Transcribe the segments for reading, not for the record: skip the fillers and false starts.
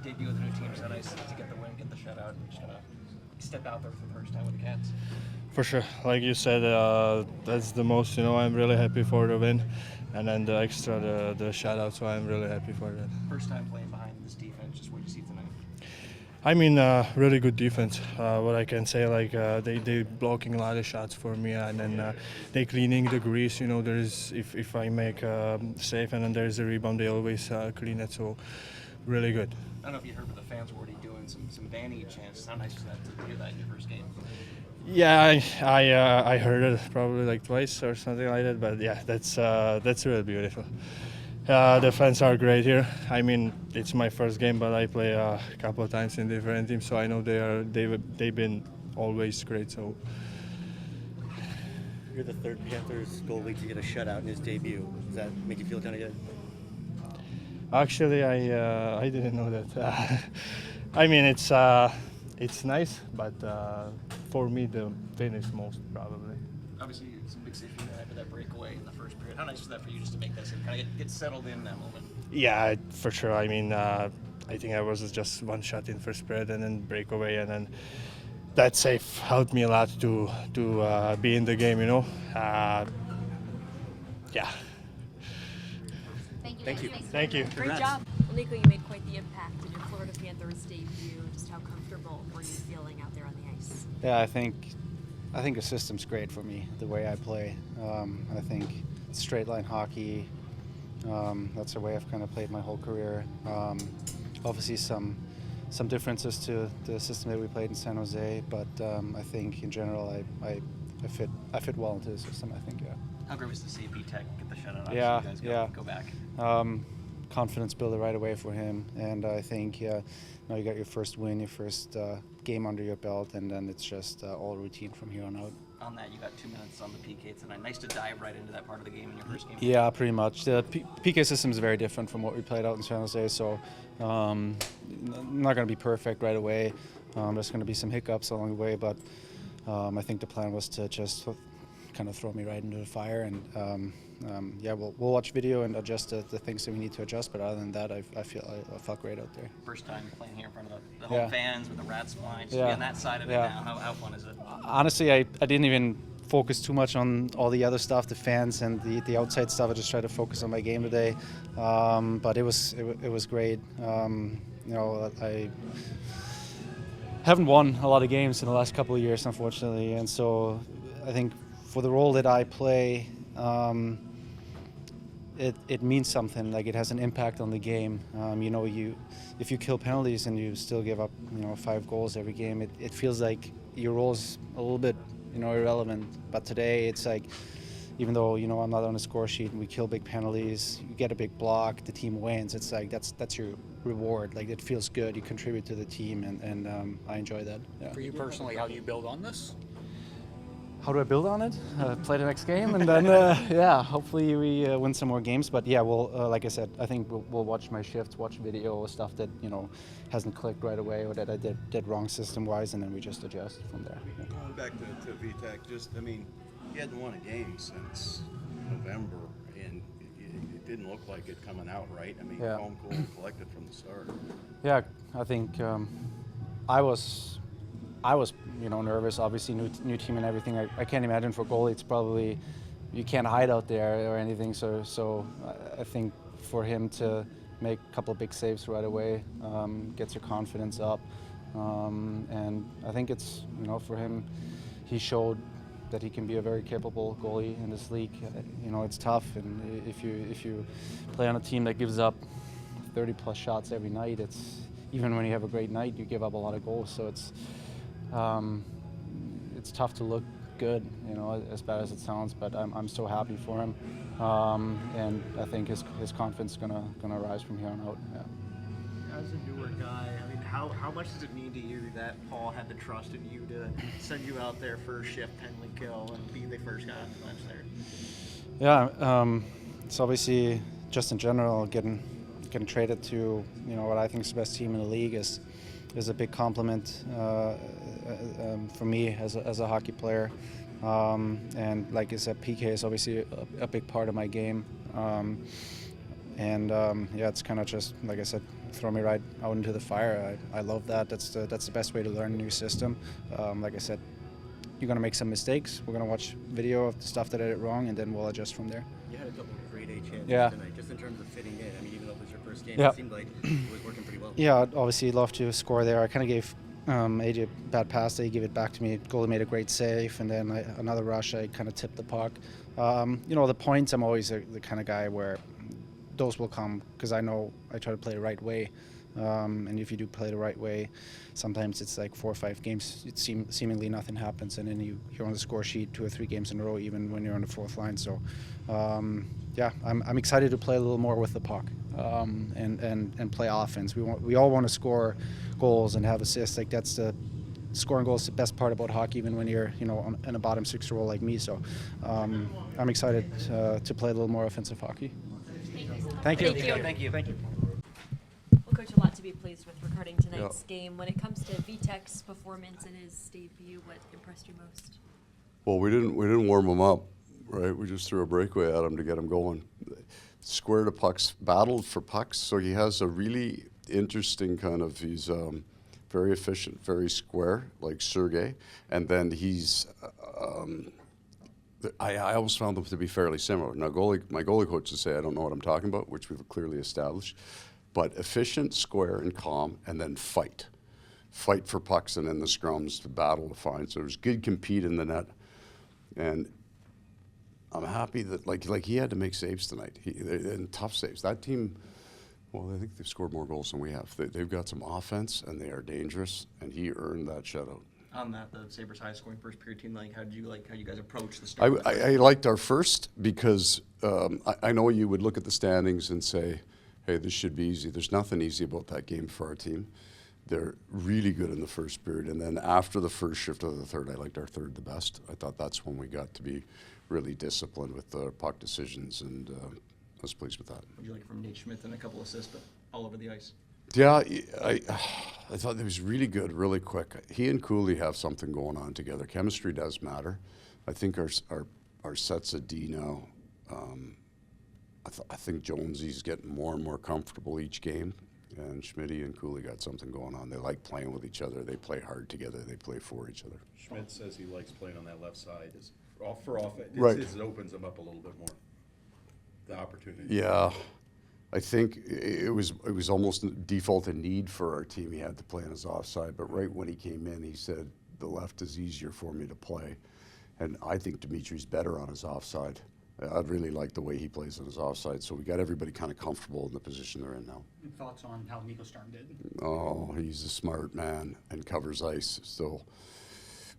debut with the new team, so nice to get the win, get the shutout, and just kind of step out there for the first time with the Cats. For sure, like you said, that's the most. I'm really happy for the win, and then the extra, the shutout. So I'm really happy for that. First time playing behind this defense. Just what you see tonight. I mean, really good defense. What I can say, like they blocking a lot of shots for me, and then they cleaning the grease. There's if I make a save and then there's a rebound, they always clean it. So really good. I don't know if you heard, but the fans were already doing some Vanny chants. How nice is that to hear that in your first game? Yeah, I heard it probably like twice or something like that. But yeah, that's really beautiful. The fans are great here. I mean, it's my first game, but I play a couple of times in different teams, so I know they've been always great. So you're the third Panthers goalie to get a shutout in his debut. Does that make you feel kind of good? Actually, I didn't know that. I mean, it's nice, but for me the win is most probably. Obviously, some big saves after that breakaway in the first period. How nice was that for you just to make that save, kind of get settled in that moment? Yeah, for sure. I mean, I think I was just one shot in first period and then breakaway, and then that save helped me a lot to be in the game. Yeah. Thank you. Thank you. Great Congrats. job. Well, Nico, you made quite the impact in your Florida Panthers debut. Just how comfortable were you feeling out there on the ice? Yeah, I think the system's great for me, the way I play. I think straight line hockey, that's the way I've kind of played my whole career. Obviously some differences to the system that we played in San Jose, but I think in general I fit well into the system, I think, yeah. How great was to see Vitek get the shutout? Yeah, Obviously, you guys go back. Confidence builder right away for him, and I think now you got your first win, your first game under your belt, and then it's just all routine from here on out. On that, you got 2 minutes on the PK tonight. Nice to dive right into that part of the game in your first game. Yeah, pretty much. The PK system is very different from what we played out in San Jose, so not going to be perfect right away. There's going to be some hiccups along the way, but I think the plan was to just kind of throw me right into the fire, and yeah, we'll watch video and adjust the things that we need to adjust. But other than that, I felt great out there. First time playing here in front of the home fans with the Rats flying. Just be on that side of it Yeah. now. How fun is it? Honestly, I didn't even focus too much on all the other stuff, the fans and the outside stuff. I just tried to focus on my game today. But it was great. I haven't won a lot of games in the last couple of years, unfortunately, and so I think for the role that I play, it means something. Like, it has an impact on the game. If you kill penalties and you still give up 5 goals every game, it feels like your role's a little bit irrelevant. But today it's like, even though I'm not on the score sheet and we kill big penalties, you get a big block, the team wins. It's like that's your reward. Like, it feels good. You contribute to the team, and I enjoy that. Yeah. For you personally, how do you build on this? How do I build on it? Play the next game, and then hopefully we win some more games. But yeah, we'll like I said, I think we'll watch my shifts, watch video, stuff that hasn't clicked right away or that I did wrong system-wise, and then we just adjust from there. Going back to Vitek, he hadn't won a game since November, and it didn't look like it coming out right. Calm, cool, and collected from the start. Yeah, I think I was nervous. Obviously, new team and everything. I can't imagine for goalie. It's probably, you can't hide out there or anything. So I think for him to make a couple of big saves right away gets your confidence up. And I think it's for him, he showed that he can be a very capable goalie in this league. It's tough, and if you play on a team that gives up 30+ shots every night, it's even when you have a great night, you give up a lot of goals. So it's tough to look good, as bad as it sounds. But I'm so happy for him, and I think his confidence is gonna rise from here on out. Yeah. As a newer guy, how much does it mean to you that Paul had the trust in you to send you out there first shift, penalty kill, and be the first guy on the bench there? Yeah, it's obviously just in general getting traded to what I think is the best team in the league is a big compliment for me as a hockey player. And like I said, PK is obviously a big part of my game. Yeah, it's kind of just, like I said, throw me right out into the fire. I love that. That's the best way to learn a new system. Like I said, you're going to make some mistakes. We're going to watch video of the stuff that I did wrong, and then we'll adjust from there. You had a couple of grade A chances Yeah. tonight, just in terms of fitting in. I mean, even though it was your first game, Yeah. it seemed like it was working pretty well. Yeah, I'd obviously love to score there. I kind of gave AJ a bad pass. They gave it back to me. Goalie made a great save, and then another rush. I kind of tipped the puck. The points, I'm always the kind of guy where those will come because I know I try to play the right way. And if you do play the right way, sometimes it's like 4 or 5 games, seemingly nothing happens, and then you're on the score sheet 2 or 3 games in a row, even when you're on the fourth line. So, I'm excited to play a little more with the puck and play offense. We all want to score goals and have assists. Like that's scoring goals is the best part about hockey, even when you're in a bottom 6 role like me. So, I'm excited to play a little more offensive hockey. Thank you. Thank you. Thank you. Well, Coach, a lot to be pleased with regarding tonight's game. When it comes to Vitek's performance in his debut, what impressed you most? Well, we didn't warm him up, right? We just threw a breakaway at him to get him going. Squared the pucks, battled for pucks, so he has a really interesting kind of, he's very efficient, very square, like Sergei, and then he's, I almost found them to be fairly similar. Now, my goalie coaches say I don't know what I'm talking about, which we've clearly established, but efficient, square, and calm, and then fight for pucks, and in the scrums, the battle to find. So there's good compete in the net, and I'm happy that like he had to make saves tonight, and tough saves. That team, well, I think they've scored more goals than we have. They've got some offense, and they are dangerous, and he earned that shutout. On that, the Sabres high scoring first period team, how you guys approach the start? I liked our first because I know you would look at the standings and say, hey, this should be easy. There's nothing easy about that game for our team. They're really good in the first period. And then after the first shift of the third, I liked our third the best. I thought that's when we got to be really disciplined with the puck decisions, and I was pleased with that. What did you like from Nate Schmidt and a couple assists, but all over the ice? Yeah, I thought it was really good, really quick. He and Cooley have something going on together. Chemistry does matter. I think our sets of D now, I think Jonesy's getting more and more comfortable each game, and Schmitty and Cooley got something going on. They like playing with each other. They play hard together. They play for each other. Schmidt says he likes playing on that left side. For offense, Right. It opens him up a little bit more. The opportunity. Yeah, I think it was almost default and need for our team. He had to play on his offside, but right when he came in, he said the left is easier for me to play, and I think Dimitri's better on his offside. I'd really like the way he plays on his offside, so we got everybody kind of comfortable in the position they're in now. Thoughts on how Nico Sturm did? Oh, he's a smart man and covers ice. So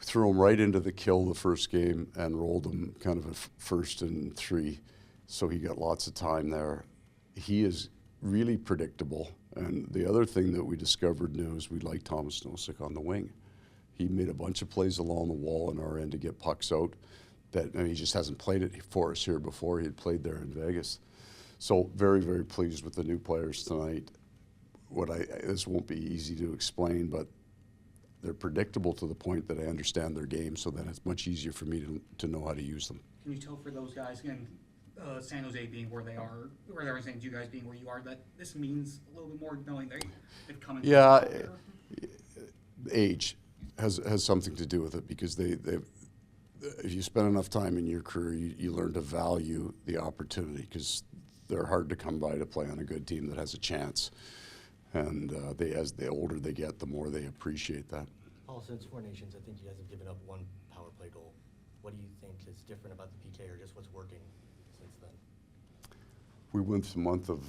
threw him right into the kill the first game and rolled him kind of a first and 3. So he got lots of time there. He is really predictable. And the other thing that we discovered new is we like Thomas Nosek on the wing. He made a bunch of plays along the wall on our end to get pucks out. He just hasn't played it for us here before. He had played there in Vegas. So very, very pleased with the new players tonight. This won't be easy to explain, but they're predictable to the point that I understand their game, so then it's much easier for me to know how to use them. Can you tell for those guys, again, San Jose being where they are, where they're saying you guys being where you are, that this means a little bit more knowing they've come into Yeah, age has something to do with it, because if you spend enough time in your career, you learn to value the opportunity, because they're hard to come by to play on a good team that has a chance. And as the older they get, the more they appreciate that. Paul, since Four Nations, I think you guys have given up 1 power play goal. What do you think is different about the PK, or just what's working since then? We went the month of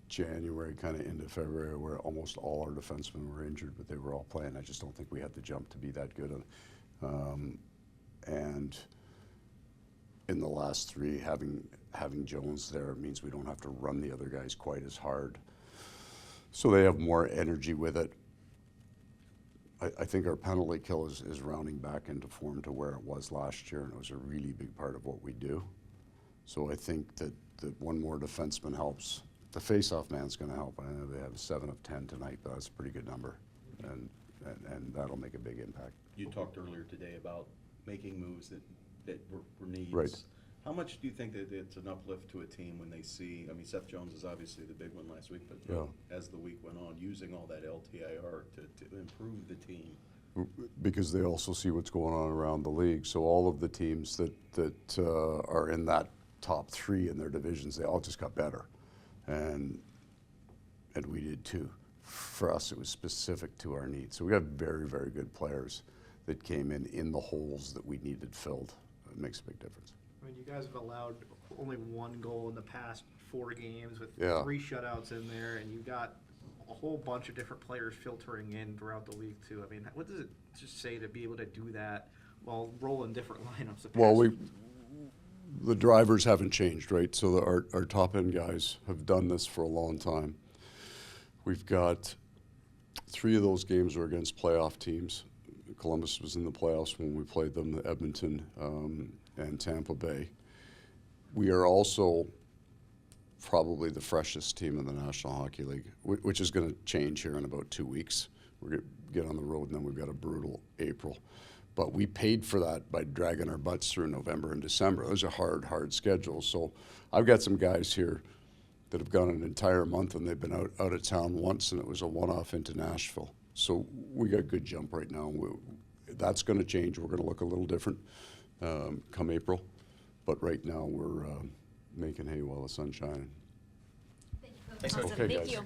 January kind of into February where almost all our defensemen were injured, but they were all playing. I just don't think we had the jump to be that good. And in the last 3, having Jones there means we don't have to run the other guys quite as hard. So they have more energy with it. I think our penalty kill is rounding back into form to where it was last year, and it was a really big part of what we do. So I think that one more defenseman helps. The face-off man's going to help. I know they have 7 of 10 tonight, but that's a pretty good number, and that'll make a big impact. You talked earlier today about making moves that were needs. Right. How much do you think that it's an uplift to a team when they see, I mean, Seth Jones is obviously the big one last week, but as the week went on, using all that LTIR to improve the team? Because they also see what's going on around the league. So all of the teams that are in that top 3 in their divisions, they all just got better. And we did too. For us, it was specific to our needs. So we got very, very good players that came in the holes that we needed filled. It makes a big difference. I mean, you guys have allowed only 1 goal in the past 4 games with 3 shutouts in there, and you got a whole bunch of different players filtering in throughout the league too. I mean, what does it just say to be able to do that while rolling different lineups? Well, the drivers haven't changed, right? So our top end guys have done this for a long time. We've got 3 of those games were against playoff teams. Columbus was in the playoffs when we played them, Edmonton and Tampa Bay. We are also probably the freshest team in the National Hockey League, which is going to change here in about 2 weeks. We're going to get on the road, and then we've got a brutal April. But we paid for that by dragging our butts through November and December. Those are hard schedules. So I've got some guys here that have gone an entire month, and they've been out of town once, and it was a one-off into Nashville. So we got a good jump right now. That's going to change. We're going to look a little different come April. But right now we're making hay while the sun's shining. Thank you. Okay, Thank guys. you.